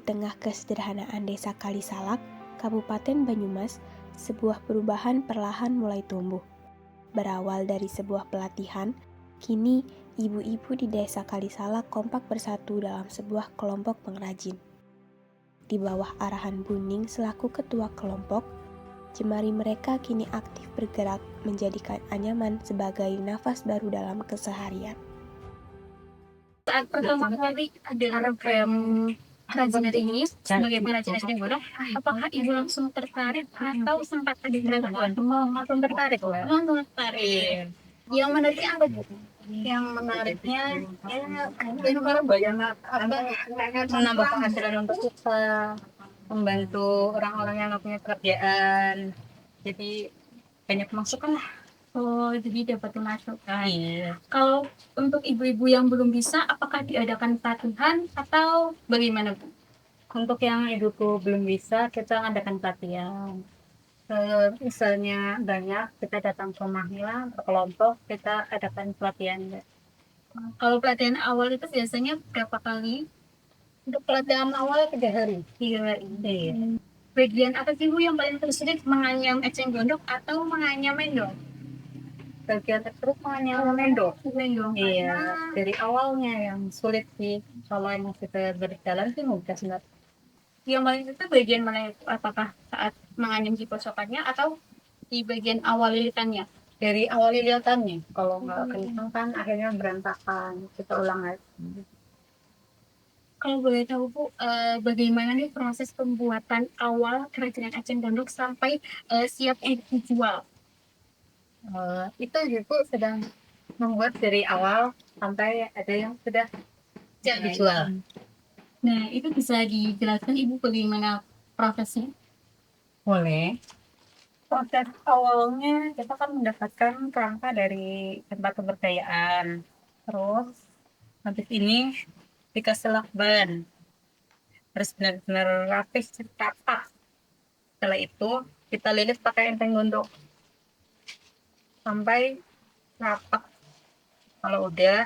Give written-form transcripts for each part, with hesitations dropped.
tengah kesederhanaan Desa Kalisalak, Kabupaten Banyumas, sebuah perubahan perlahan mulai tumbuh. Berawal dari sebuah pelatihan, kini ibu-ibu di Desa Kalisalak kompak bersatu dalam sebuah kelompok pengrajin. Di bawah arahan Buning selaku ketua kelompok, jemari mereka kini aktif bergerak menjadikan anyaman sebagai nafas baru dalam keseharian. Saat pertama kali ada program kerajinan ini sebagai pengrajin eceng gondok, apakah ibu langsung tertarik atau sempat ada keraguan? Langsung tertarik, langsung tertarik. Yang menariknya apa bu? Yang menariknya ya banyak menambah penghasilan untuk kita, membantu orang-orang yang nggak punya pekerjaan, jadi banyak masukan lah. Oh, jadi dapat masukan. Iya. Kalau untuk ibu-ibu yang belum bisa, apakah diadakan pelatihan atau bagaimana, Bu? Untuk yang ibuku belum bisa, kita ngadakan pelatihan. Misalnya banyak, kita datang ke rumahnya, berkelompok, kita adakan pelatihan. Kalau pelatihan awal itu biasanya berapa kali? Untuk pelatihan awal 3 hari. 3 hari. Iya. Bagian apa sih Bu yang paling tersulit, menganyam eceng gondok atau menganyam mendong? Bagian terus menganyam mendong. Iya, dari awalnya yang sulit sih. Kalau emang kita berjalan sih mudah sebenarnya. Yang paling itu bagian mana itu? Apakah saat menganyam di posokannya atau di bagian awal lilitannya? Dari awal lilitannya. Kalau nggak kencang kan akhirnya berantakan. Kita ulang lagi. Kalau boleh tahu Bu, bagaimana nih proses pembuatan awal kerajinan eceng gondok sampai siap untuk dijual? Itu Ibu sedang membuat dari awal sampai ada yang sudah dijual. Nah, itu bisa dijelaskan Ibu bagaimana prosesnya? Boleh. Proses awalnya kita kan mendapatkan kerangka dari tempat pemberdayaan. Terus habis ini dikasih lakban. Harus benar-benar rapih, tertata. Setelah itu kita lilit pakai enteng gondok sampai rapat. Kalau udah,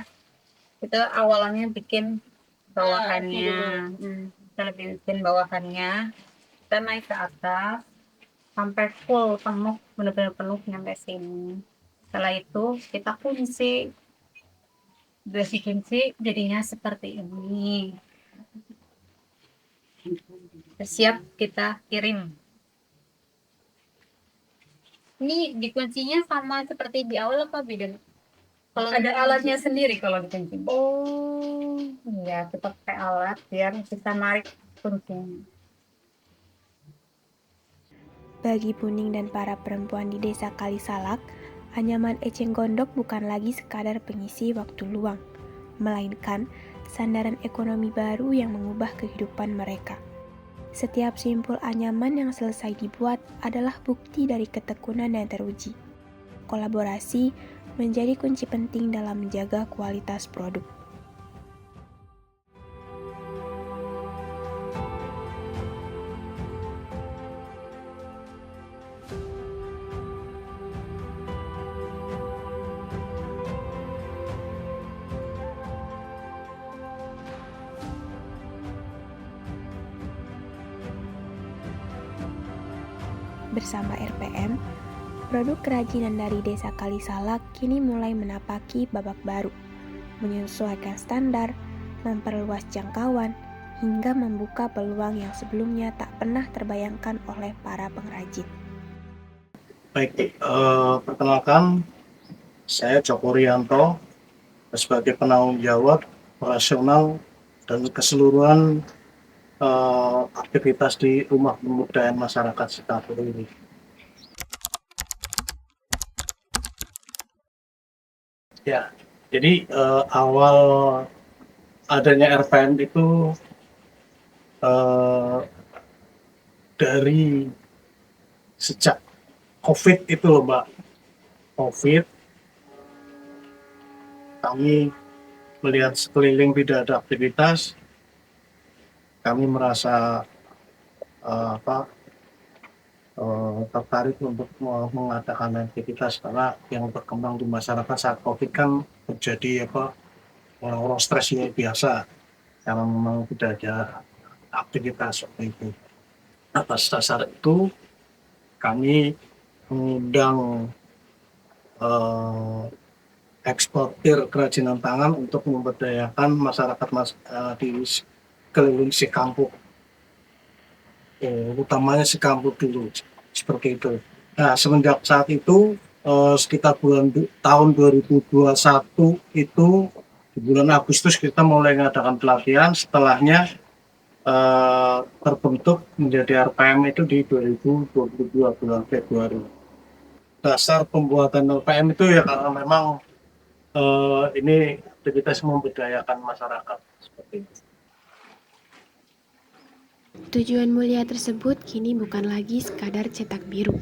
kita awalannya bikin bawahannya, kita lebih bikin bawahannya, kita naik ke atas sampai full penuh, benar-benar penuh sampai sini. Setelah itu kita kunci, udah dikunci jadinya seperti ini. Siap kita kirim. Ini dikuncinya sama seperti di awal apa beda? Kalau ada alatnya sendiri kalau dikunci. Oh, iya kita pakai alat biar bisa narik kuncinya. Bagi Buning dan para perempuan di Desa Kalisalak, anyaman eceng gondok bukan lagi sekadar pengisi waktu luang, melainkan sandaran ekonomi baru yang mengubah kehidupan mereka. Setiap simpul anyaman yang selesai dibuat adalah bukti dari ketekunan yang teruji. Kolaborasi menjadi kunci penting dalam menjaga kualitas produk. Bersama RPM, produk kerajinan dari Desa Kalisalak kini mulai menapaki babak baru, menyesuaikan standar, memperluas jangkauan, hingga membuka peluang yang sebelumnya tak pernah terbayangkan oleh para pengrajin. Baik, perkenalkan saya Joko Rianto sebagai penanggung jawab operasional dan keseluruhan aktivitas di Rumah Pemberdayaan Masyarakat Sitapur ini. Ya, jadi awal adanya RPM itu dari sejak COVID itu loh Mbak. COVID, kami melihat sekeliling tidak ada aktivitas, kami merasa tertarik untuk mengadakan aktivitas karena yang berkembang di masyarakat saat COVID kan terjadi orang-orang stres biasa karena memang tidak ada aktivitas seperti itu. Atas dasar itu kami mengundang eksportir kerajinan tangan untuk memberdayakan masyarakat di keliling Sikampuk, utamanya Sikampuk dulu, seperti itu. Nah, semenjak saat itu sekitar tahun 2021 itu di bulan Agustus kita mulai mengadakan pelatihan, setelahnya terbentuk menjadi RPM itu di 2022 bulan Februari. Dasar pembuatan RPM itu ya karena memang ini aktivitas memberdayakan masyarakat seperti itu. Tujuan mulia tersebut kini bukan lagi sekadar cetak biru.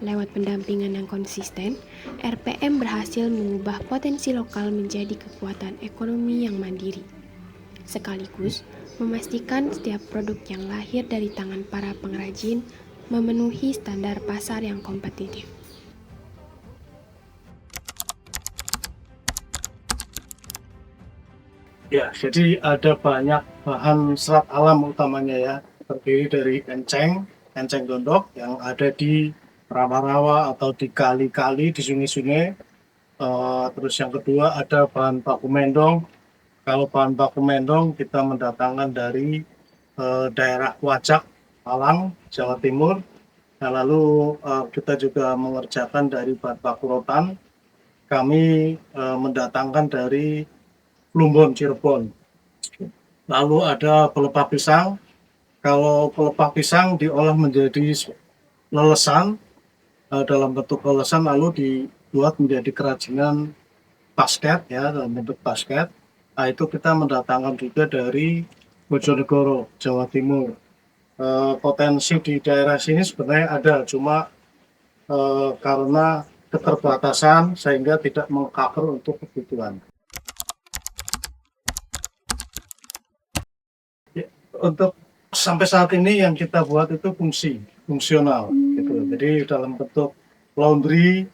Lewat pendampingan yang konsisten, RPM berhasil mengubah potensi lokal menjadi kekuatan ekonomi yang mandiri. Sekaligus memastikan setiap produk yang lahir dari tangan para pengrajin memenuhi standar pasar yang kompetitif. Ya, jadi ada banyak bahan serat alam utamanya ya, terdiri dari enceng gondok yang ada di rawa-rawa atau di kali-kali, di sungai-sungai. Terus yang kedua ada bahan baku mendong. Kalau bahan baku mendong kita mendatangkan dari daerah Wajak, Malang, Jawa Timur. Nah, lalu kita juga mengerjakan dari bahan baku rotan. Kami mendatangkan dari Plumbon, Cirebon. Lalu ada pelepah pisang. Kalau pelepah pisang diolah menjadi lelesan dalam bentuk lelesan, lalu dibuat menjadi kerajinan basket ya, dalam bentuk basket. Nah, itu kita mendatangkan juga dari Bojonegoro, Jawa Timur. Potensi di daerah sini sebenarnya ada, cuma karena keterbatasan sehingga tidak meng-cover untuk kebutuhan. Untuk sampai saat ini yang kita buat itu fungsional gitu. Jadi dalam bentuk laundry,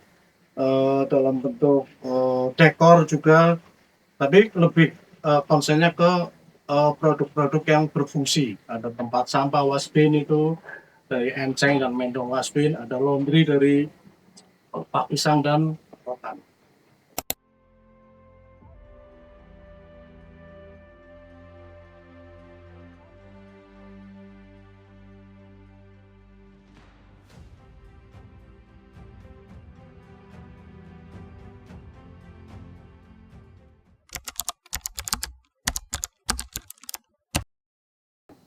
dalam bentuk dekor juga, tapi lebih konsennya ke produk-produk yang berfungsi. Ada tempat sampah wasbin itu dari enceng dan mendong wasbin, ada laundry dari pak pisang dan rotan.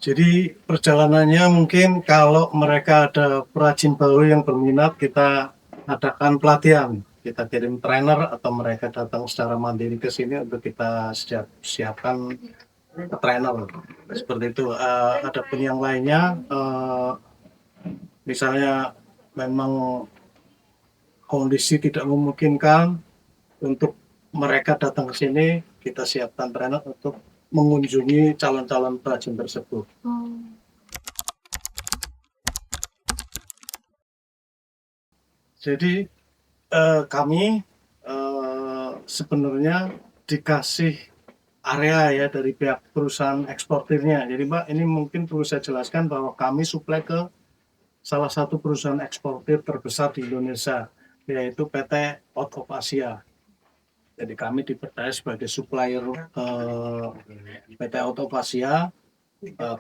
Jadi perjalanannya mungkin kalau mereka ada perajin baru yang berminat, kita adakan pelatihan. Kita kirim trainer atau mereka datang secara mandiri ke sini untuk kita siapkan trainer. Seperti itu. Ada pun yang lainnya, misalnya memang kondisi tidak memungkinkan untuk mereka datang ke sini, kita siapkan trainer untuk mengunjungi calon-calon perajin tersebut. Jadi kami sebenarnya dikasih area ya dari pihak perusahaan eksportirnya. Jadi Mbak, ini mungkin perlu saya jelaskan bahwa kami suplai ke salah satu perusahaan eksportir terbesar di Indonesia, yaitu PT Out of Asia. Jadi kami dipercaya sebagai supplier PT Out of Asia.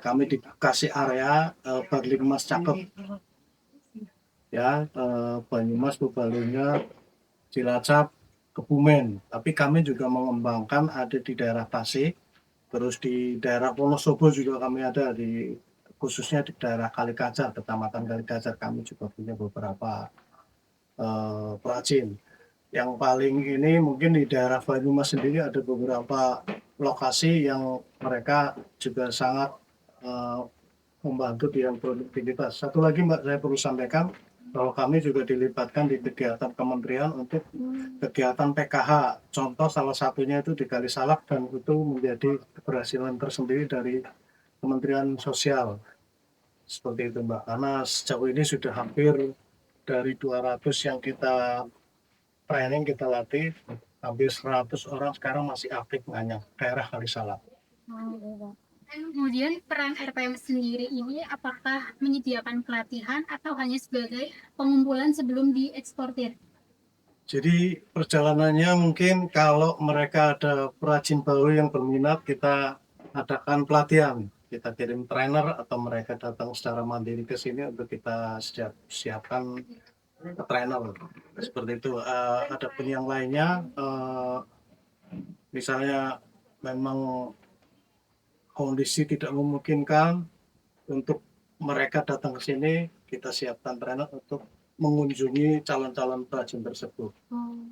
Kami dikasih area Barling Mas Cakep, ya, Banyumas, Purbalingga, Cilacap, Kebumen. Tapi kami juga mengembangkan ada di daerah Tasik, terus di daerah Wonosobo juga kami ada, khususnya di daerah Kalikajar, Kecamatan Kalikajar kami juga punya beberapa perajin. Yang paling ini mungkin di daerah Banyumas sendiri ada beberapa lokasi yang mereka juga sangat membantu di yang produktivitas. Satu lagi Mbak, saya perlu sampaikan bahwa kami juga dilibatkan di kegiatan kementerian untuk kegiatan PKH. Contoh salah satunya itu di Kalisalak, dan itu menjadi keberhasilan tersendiri dari Kementerian Sosial. Seperti itu Mbak, karena sejauh ini sudah hampir dari 200 yang kita training, kita latih, hampir 100 orang sekarang masih aktif menganyam daerah Kalisalak. Kemudian peran RPM sendiri ini apakah menyediakan pelatihan atau hanya sebagai pengumpulan sebelum dieksportir? Jadi perjalanannya mungkin kalau mereka ada perajin baru yang berminat, kita adakan pelatihan. Kita kirim trainer atau mereka datang secara mandiri ke sini untuk kita siapkan trainer. Seperti itu. Ada pun yang lainnya, misalnya memang kondisi tidak memungkinkan untuk mereka datang ke sini, kita siapkan trainer untuk mengunjungi calon-calon perajin tersebut. Oh.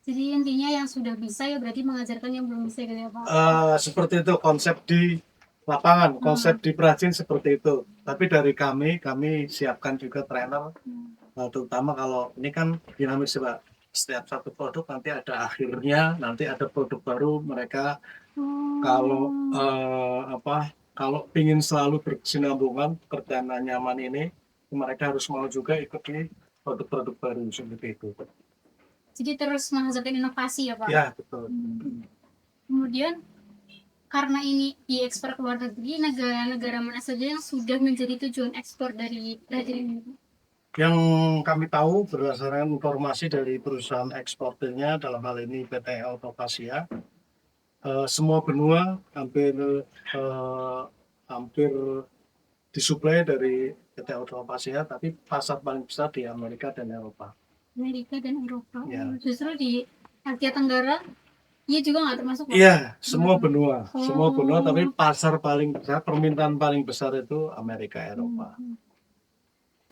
Jadi intinya yang sudah bisa ya berarti mengajarkan yang belum bisa gitu ya Pak? Seperti itu konsep di lapangan, konsep di perajin seperti itu. Tapi dari kami siapkan juga trainer, terutama kalau ini kan dinamis Pak. Setiap satu produk nanti ada akhirnya, nanti ada produk baru. Mereka kalau kalau ingin selalu berkesinambungan kerjaan nyaman ini, mereka harus mau juga ikuti produk-produk baru seperti itu. Jadi terus menghasilkan inovasi ya Pak? Ya betul. Kemudian karena ini diekspor ke luar negeri, negara-negara mana saja yang sudah menjadi tujuan ekspor dari perajin ini? Yang kami tahu berdasarkan informasi dari perusahaan eksportirnya dalam hal ini PT Autokasia, semua benua hampir disuplai dari PT Autokasia, tapi pasar paling besar di Amerika dan Eropa. Amerika dan Eropa. Ya. Justru di Asia Tenggara, iya juga nggak termasuk? Iya, semua benua, tapi pasar paling besar, permintaan paling besar itu Amerika, Eropa.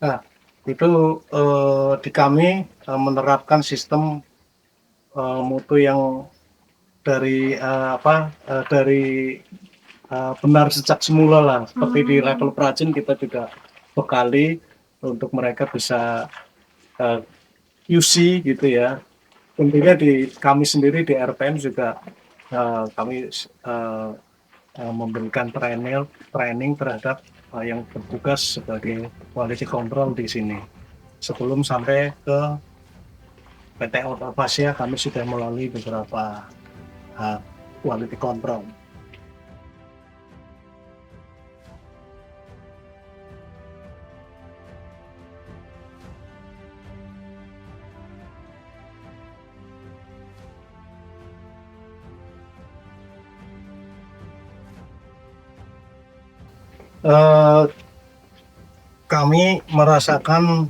Nah, itu di kami menerapkan sistem mutu yang dari benar sejak semula lah. Seperti di level perajin kita juga bekali untuk mereka bisa QC gitu ya. Tentunya di kami sendiri di RPM juga kami memberikan training terhadap yang bertugas sebagai quality control di sini. Sebelum sampai ke PT Autokasia kami sudah melalui beberapa quality control. Kami merasakan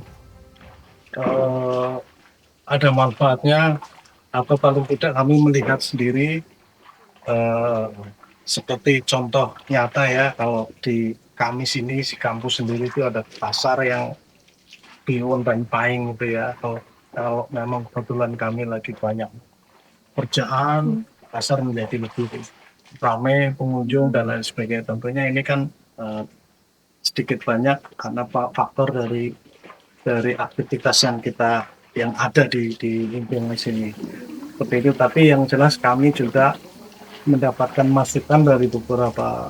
ada manfaatnya, atau paling tidak kami melihat sendiri seperti contoh nyata ya, kalau di kami sini di kampus sendiri itu ada pasar yang Piun dan Paing gitu ya. Kalau memang kebetulan kami lagi banyak kerjaan, pasar menjadi lebih ramai pengunjung dan lain sebagainya. Tentunya ini kan sedikit banyak karena faktor dari aktivitas yang ada di lingkungan sini seperti itu. Tapi yang jelas kami juga mendapatkan masukan dari beberapa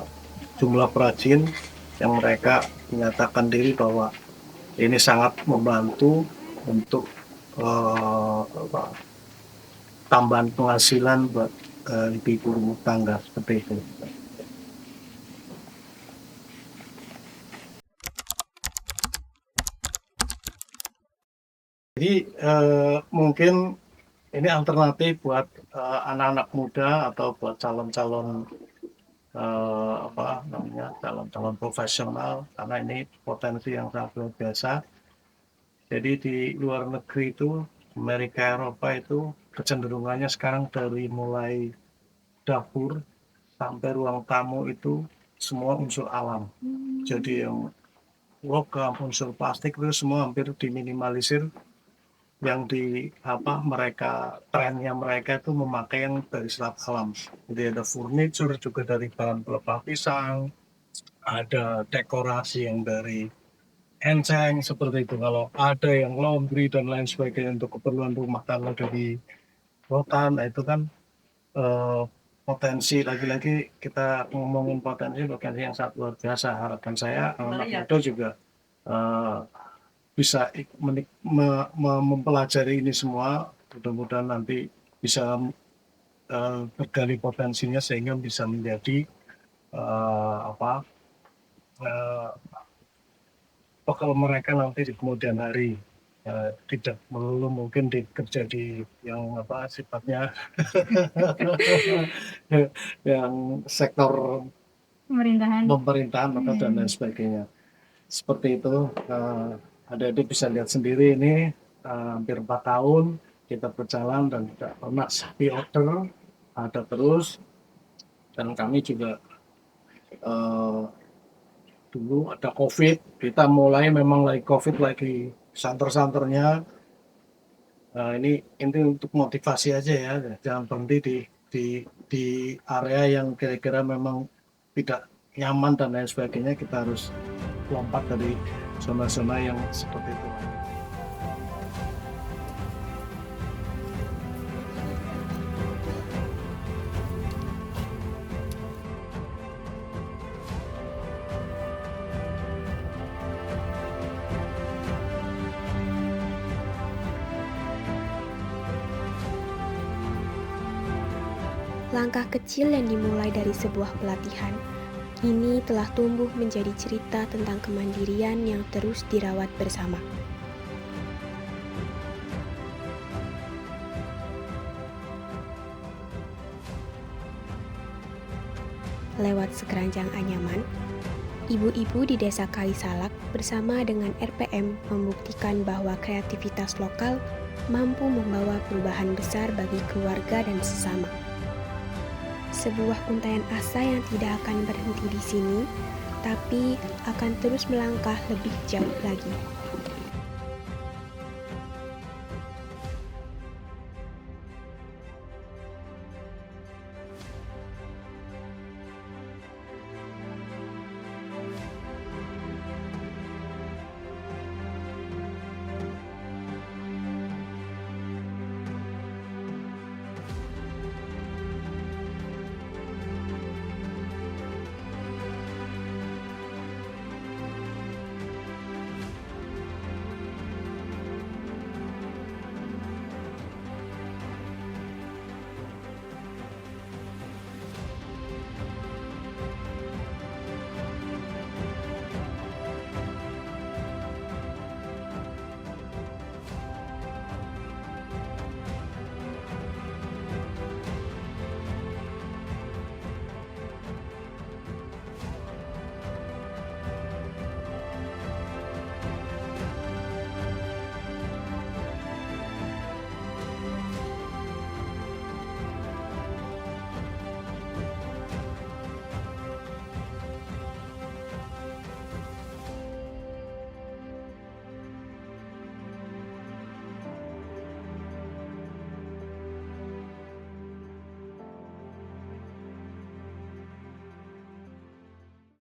jumlah perajin yang mereka menyatakan diri bahwa ini sangat membantu untuk tambahan penghasilan buat ibu rumah tangga seperti itu. Jadi mungkin ini alternatif buat anak-anak muda atau buat calon-calon calon-calon profesional, karena ini potensi yang sangat luar biasa. Jadi di luar negeri itu, Amerika, Eropa itu kecenderungannya sekarang dari mulai dapur sampai ruang tamu itu semua unsur alam. Jadi yang logam, unsur plastik itu semua hampir diminimalisir. Yang trennya mereka itu memakai yang dari serat alam. Jadi ada furniture juga dari bahan pelepah pisang, ada dekorasi yang dari enceng seperti itu. Kalau ada yang laundry dan lain sebagainya untuk keperluan rumah tangga dari rotan, itu kan potensi, lagi-lagi kita ngomongin potensi yang sangat luar biasa. Harapan saya anak muda juga bisa mempelajari ini semua, mudah-mudahan nanti bisa bergali potensinya sehingga bisa menjadi apa eh, bekal mereka nanti di kemudian hari. Tidak melulu mungkin dikerja di yang apa sifatnya yang sektor Pemerintahan. pemerintahan atau dan lain sebagainya. Seperti itu, adik-adik bisa lihat sendiri ini hampir 4 tahun kita berjalan dan tidak pernah sepi order, ada terus. Dan kami juga dulu ada COVID, kita mulai memang lagi COVID, lagi santer-santernya. Ini untuk motivasi aja ya, jangan berhenti di area yang kira-kira memang tidak nyaman dan lain sebagainya. Kita harus lompat dari zona-zona yang seperti itu. Langkah kecil yang dimulai dari sebuah pelatihan, kini telah tumbuh menjadi cerita tentang kemandirian yang terus dirawat bersama. Lewat sekeranjang anyaman, ibu-ibu di Desa Kalisalak bersama dengan RPM membuktikan bahwa kreativitas lokal mampu membawa perubahan besar bagi keluarga dan sesama. Sebuah untaian asa yang tidak akan berhenti di sini, tapi akan terus melangkah lebih jauh lagi.